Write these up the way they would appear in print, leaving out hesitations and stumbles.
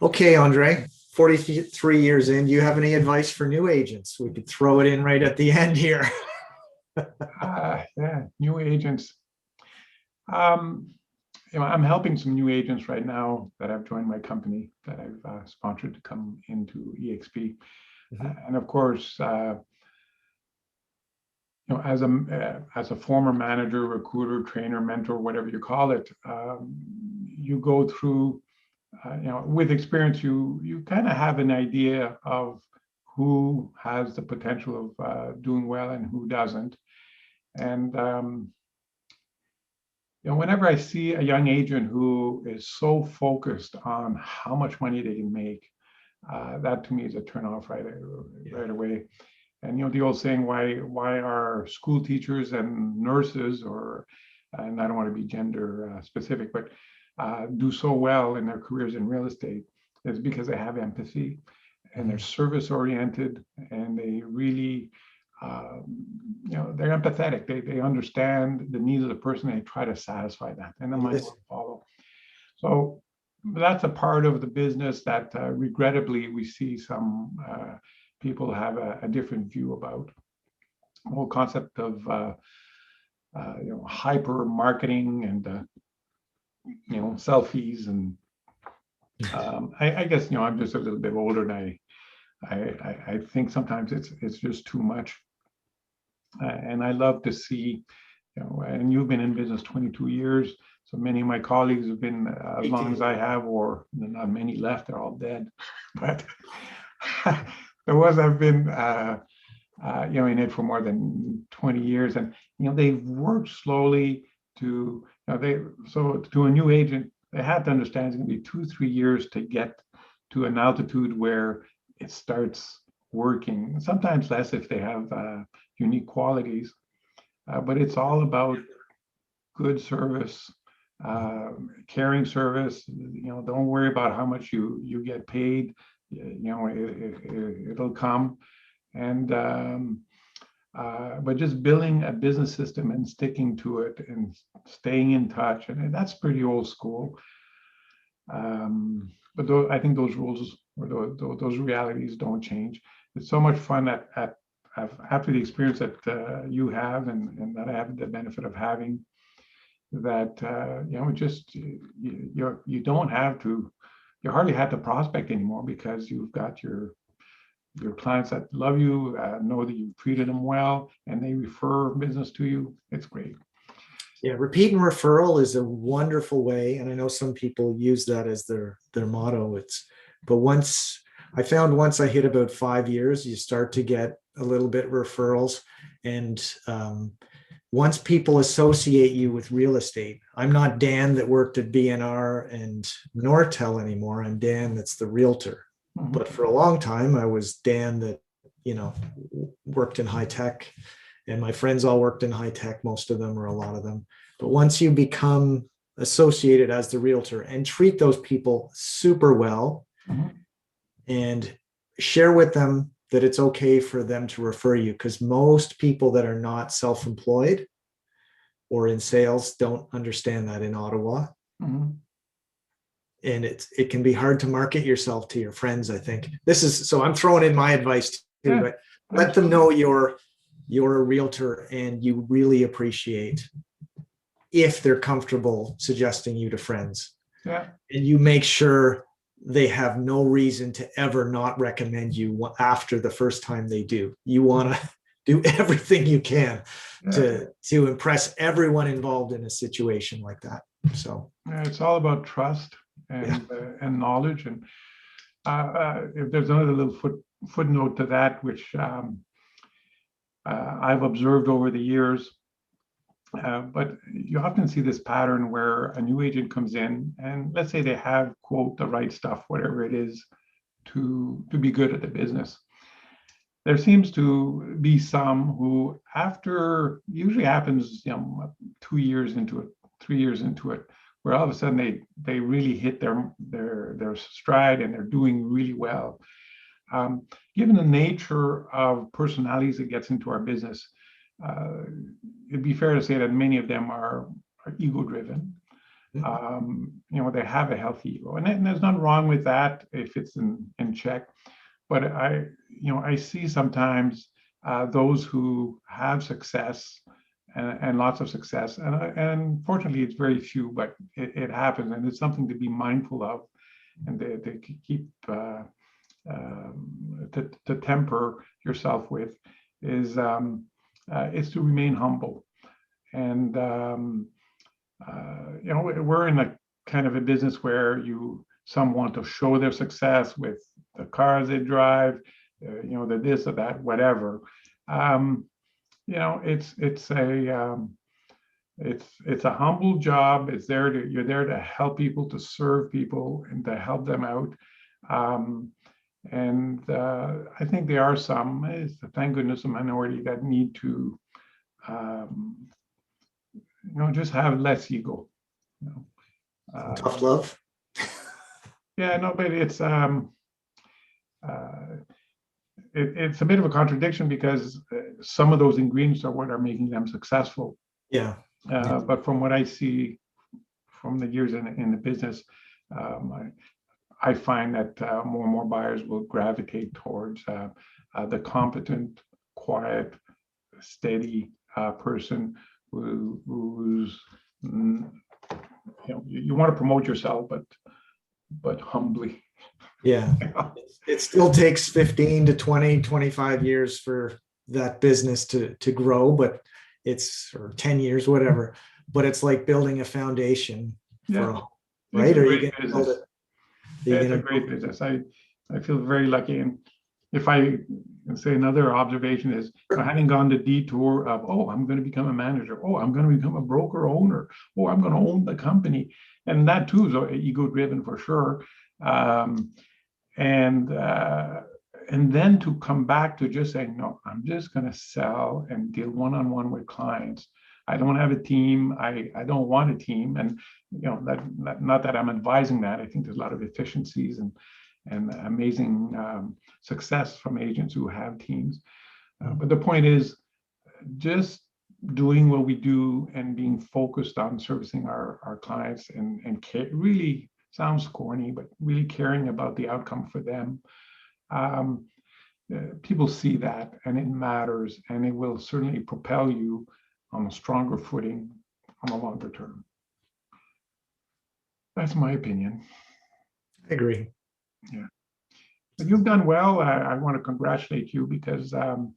Okay, Andre, 43 years in, do you have any advice for new agents? We could throw it in right at the end here. Yeah, new agents. Um, I'm helping some new agents right now that have joined my company that I've sponsored to come into EXP. And of course, as a former manager, recruiter, trainer, mentor, whatever you call it, you go through, with experience, you kind of have an idea of who has the potential of doing well and who doesn't. And whenever I see a young agent who is so focused on how much money they can make, that to me is a turnoff right away. And the old saying, why are school teachers and nurses, and I don't want to be gender specific, but do so well in their careers in real estate, is because they have empathy and they're service oriented, and they really, they're empathetic. They understand the needs of the person, and they try to satisfy that, and the money will follow. So that's a part of the business that regrettably we see some people have a different view about. The whole concept of hyper marketing and selfies, and I guess I'm just a little bit older, and I think sometimes it's just too much. And I love to see, and you've been in business 22 years, so many of my colleagues have been as long as I have, or not many left, they're all dead. But the ones I've been in it for more than 20 years, and they've worked slowly to to a new agent, they have to understand it's going to be 2-3 years to get to an altitude where it starts working. Sometimes less if they have unique qualities, but it's all about good service, caring service. Don't worry about how much you get paid. It'll come. And but just building a business system and sticking to it and staying in touch, and that's pretty old school. But I think those rules or those realities don't change. It's so much fun after the experience that you have, and that I have the benefit of having, that you don't have to, you hardly have to prospect anymore, because you've got your clients that love you, know that you've treated them well, and they refer business to you. It's great. Yeah, repeat and referral is a wonderful way, and I know some people use that as their motto. But once I hit about 5 years, you start to get a little bit referrals, and once people associate you with real estate, I'm not Dan that worked at B&R and Nortel anymore. I'm Dan that's the realtor. But for a long time, I was Dan that, worked in high tech, and my friends all worked in high tech, most of them or a lot of them. But once you become associated as the realtor and treat those people super well, and share with them that it's okay for them to refer you, because most people that are not self-employed or in sales don't understand that in Ottawa. And it can be hard to market yourself to your friends, I think. So I'm throwing in my advice too, but let them know you're a realtor and you really appreciate if they're comfortable suggesting you to friends. Yeah. And you make sure they have no reason to ever not recommend you after the first time they do. You want to do everything you can to impress everyone involved in a situation like that. So it's all about trust and knowledge. And if there's another little footnote to that, which I've observed over the years, but you often see this pattern where a new agent comes in, and let's say they have, quote, the right stuff, whatever it is, to be good at the business. There seems to be some who, after, usually happens 2 years into it, 3 years into it, where all of a sudden they really hit their stride and they're doing really well. Given the nature of personalities that gets into our business, it'd be fair to say that many of them are ego-driven. They have a healthy ego, and there's nothing wrong with that if it's in check. But I see sometimes those who have success and lots of success, and fortunately it's very few, but it happens, and it's something to be mindful of, and to keep to temper yourself with is to remain humble. And we're in a kind of a business where some want to show their success with the cars they drive, the this or that, whatever. It's a humble job. You're there to help people, to serve people, and to help them out. I think there are some, thank goodness, a minority that need to, just have less ego. Tough love. Yeah, no, but it's a bit of a contradiction, because some of those ingredients are what are making them successful. Yeah. But from what I see from the years in the business, I find that more and more buyers will gravitate towards the competent, quiet, steady person who's you want to promote yourself, but humbly. Yeah. It still takes 15 to 20, 25 years for that business to grow, but or 10 years, whatever. But it's like building a foundation right? Are you going to build it? It's a great business. I feel very lucky. And if I can say another observation is, having gone the detour of, I'm going to become a manager. I'm going to become a broker owner. I'm going to own the company. And that too is ego driven for sure. And then to come back to just saying, no, I'm just going to sell and deal one-on-one with clients. I don't have a team. I don't want a team. And that not that I'm advising that. I think there's a lot of efficiencies and amazing success from agents who have teams. But the point is just doing what we do and being focused on servicing our clients and really sounds corny, but really caring about the outcome for them. People see that, and it matters, and it will certainly propel you on a stronger footing on the longer term. That's my opinion. I agree. Yeah. But you've done well. I want to congratulate you, because I've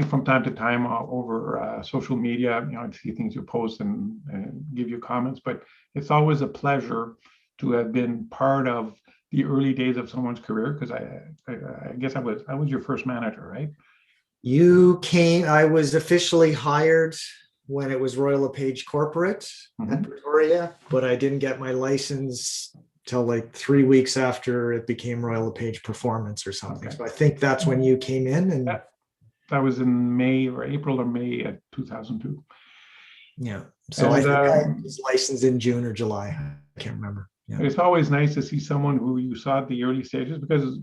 from time to time over social media, I see things you post and give you comments, but it's always a pleasure to have been part of the early days of someone's career, because I guess I was your first manager, right? I was officially hired when it was Royal LePage Corporate at Pretoria, but I didn't get my license till like 3 weeks after it became Royal LePage Performance or something. Okay. So I think that's when you came in, and that was in May or April or May of 2002. Yeah. So I think I was licensed in June or July. I can't remember. Yeah. It's always nice to see someone who you saw at the early stages, because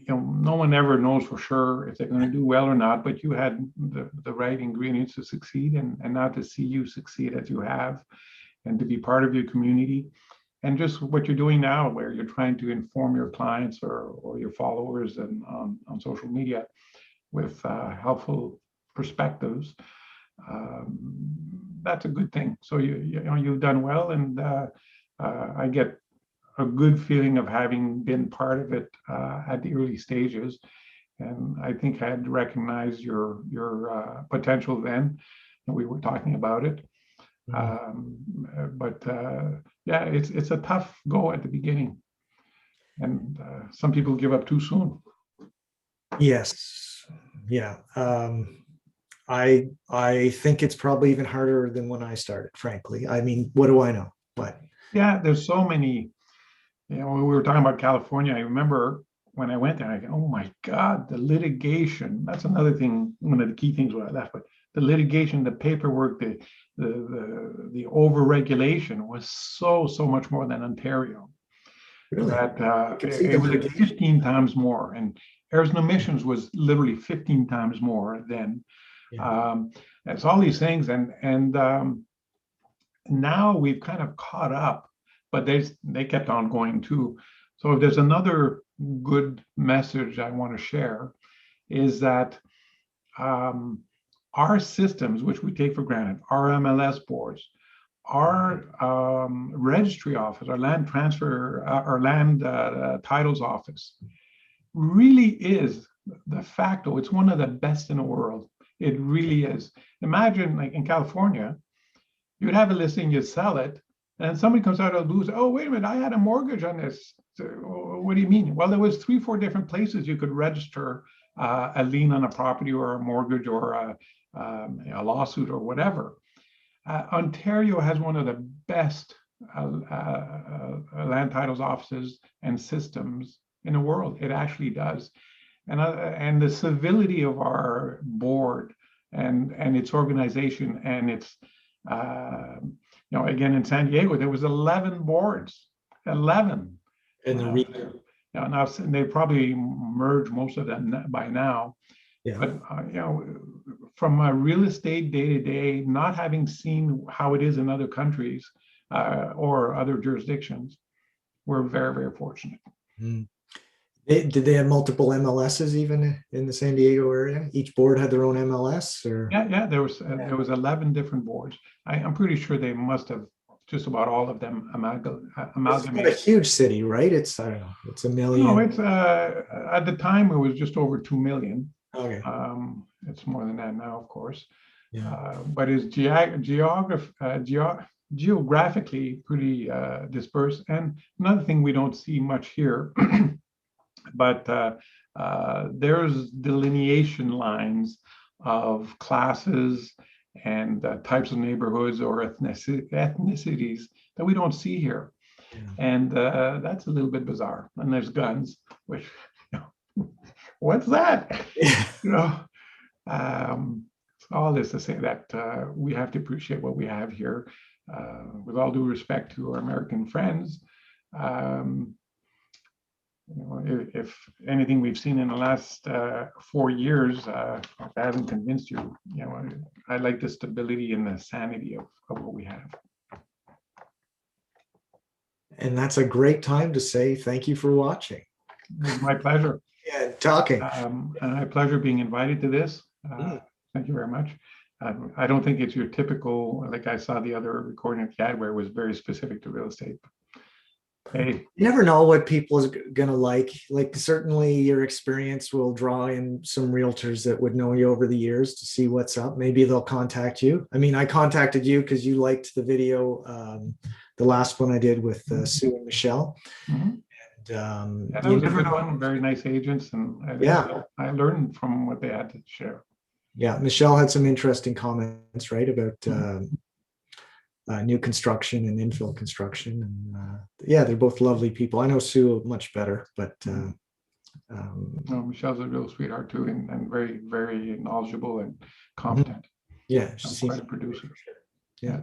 no one ever knows for sure if they're going to do well or not, but you had the right ingredients to succeed, and now to see you succeed as you have, and to be part of your community, and just what you're doing now, where you're trying to inform your clients or your followers and on social media with helpful perspectives. That's a good thing. So you've done well, and I get a good feeling of having been part of it at the early stages, and I think I had recognized your potential then, and we were talking about it. But it's a tough go at the beginning, and some people give up too soon. Yes. Yeah. I think it's probably even harder than when I started, frankly. I mean, what do I know? But yeah, there's so many. When we were talking about California, I remember when I went there, I go, oh my God, the litigation. That's another thing, one of the key things when I left, but the litigation, the paperwork, the over-regulation was so much more than Ontario. Really? That it was like 15 times more, and errors and omissions was literally 15 times more then. Yeah. It's all these things, and now we've kind of caught up, but they kept on going too. So if there's another good message I want to share, is that our systems, which we take for granted, our MLS boards, our registry office, our land transfer, our land titles office, really is de facto. It's one of the best in the world. It really is. Imagine, like in California, you'd have a listing, you'd sell it, and somebody comes out of the blue, says, "Oh, wait a minute, I had a mortgage on this." So, what do you mean? Well, there was 3, 4 different places you could register a lien on a property or a mortgage or a lawsuit or whatever. Ontario has one of the best land titles offices and systems in the world. It actually does. And the civility of our board and its organization and its, again, in San Diego, there was 11 boards, 11. In the region. Now they probably merged most of them by now. Yeah. But, from a real estate day to day, not having seen how it is in other countries or other jurisdictions, we're very, very fortunate. Mm. Did they have multiple MLSs even in the San Diego area? Each board had their own MLS, or? Yeah. There was 11 different boards. I'm pretty sure they must have just about all of them amalgamated. It's a huge city, right? It's, I don't know, it's a million. No, it's at the time it was just over 2 million. Okay. It's more than that now, of course. Yeah. But it's geographically pretty dispersed. And another thing we don't see much here, but there's delineation lines of classes and types of neighborhoods or ethnicities that we don't see here. Yeah. And that's a little bit bizarre. And there's guns, which, what's that? All this to say that we have to appreciate what we have here. With all due respect to our American friends, if anything we've seen in the last 4 years hasn't convinced you, I like the stability and the sanity of what we have. And that's a great time to say thank you for watching. It's my pleasure. Yeah, talking. And my pleasure being invited to this. Thank you very much. I don't think it's your typical, like I saw the other recording of CAD where it was very specific to real estate. Hey, you never know what people is gonna like. Like, certainly your experience will draw in some realtors that would know you over the years to see what's up. Maybe they'll contact you. I mean, I contacted you because you liked the video, the last one I did with Sue and Michelle. Mm-hmm. And that was a good one. Very nice agents, and I learned from what they had to share. Yeah, Michelle had some interesting comments, right, about new construction and infill construction, and yeah, they're both lovely people. I know Sue much better, but no, Michelle's a real sweetheart too, and very, very knowledgeable and competent. Yeah, she's quite a producer. Yeah.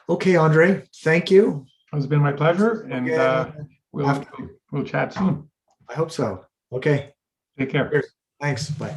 Okay, Andre, thank you. It's been my pleasure, and we'll chat soon. I hope so. Okay. Take care. Cheers. Thanks. Bye.